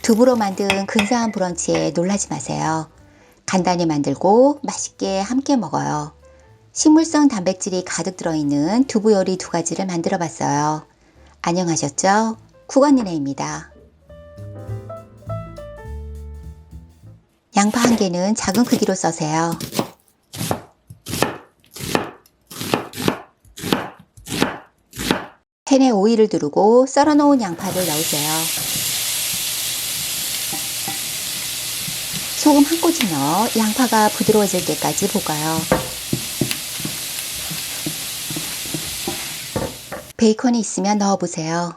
두부로 만든 근사한 브런치에 놀라지 마세요. 간단히 만들고 맛있게 함께 먹어요. 식물성 단백질이 가득 들어있는 두부 요리 2가지를 만들어 봤어요. 안녕하셨죠? 국언니네입니다. 양파 1개는 작은 크기로 써세요. 팬에 오일을 두르고 썰어놓은 양파를 넣으세요. 소금 1꼬집 넣어 양파가 부드러워질 때까지 볶아요. 베이컨이 있으면 넣어보세요.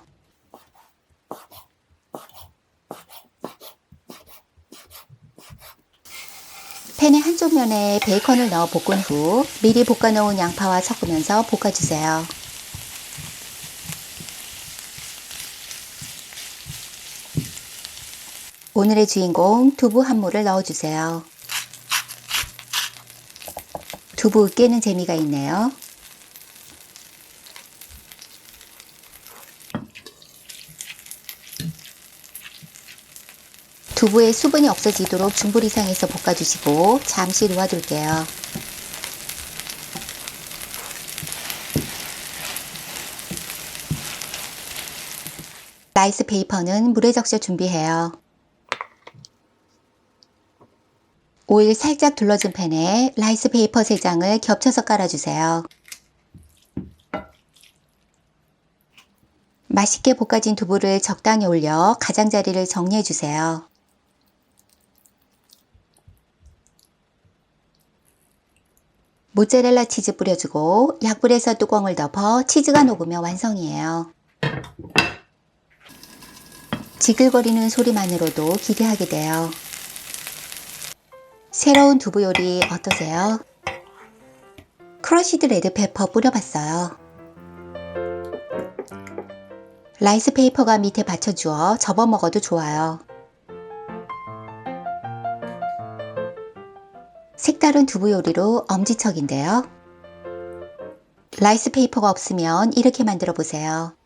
팬의 한쪽 면에 베이컨을 넣어 볶은 후 미리 볶아놓은 양파와 섞으면서 볶아주세요. 오늘의 주인공 두부 한 무를 넣어주세요. 두부 으깨는 재미가 있네요. 두부의 수분이 없어지도록 중불 이상에서 볶아주시고 잠시 놓아둘게요. 라이스 페이퍼는 물에 적셔 준비해요. 오일 살짝 둘러준 팬에 라이스 페이퍼 3장을 겹쳐서 깔아주세요. 맛있게 볶아진 두부를 적당히 올려 가장자리를 정리해주세요. 모짜렐라 치즈 뿌려주고 약불에서 뚜껑을 덮어 치즈가 녹으면 완성이에요. 지글거리는 소리만으로도 기대하게 돼요. 새로운 두부 요리 어떠세요? 크러쉬드 레드페퍼 뿌려봤어요. 라이스 페이퍼가 밑에 받쳐주어 접어 먹어도 좋아요. 색다른 두부 요리로 엄지척인데요. 라이스 페이퍼가 없으면 이렇게 만들어 보세요.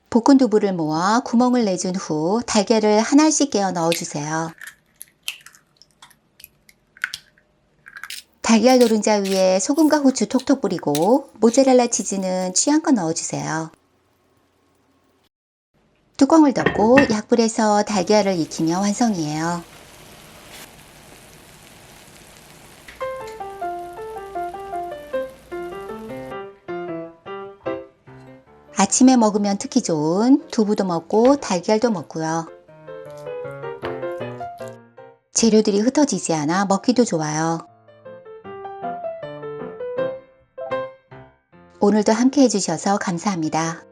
볶은 두부를 모아 구멍을 내준 후 달걀을 하나씩 깨어 넣어주세요. 달걀 노른자 위에 소금과 후추 톡톡 뿌리고 모짜렐라 치즈는 취향껏 넣어주세요. 뚜껑을 덮고 약불에서 달걀을 익히면 완성이에요. 아침에 먹으면 특히 좋은 두부도 먹고 달걀도 먹고요. 재료들이 흩어지지 않아 먹기도 좋아요. 오늘도 함께 해주셔서 감사합니다.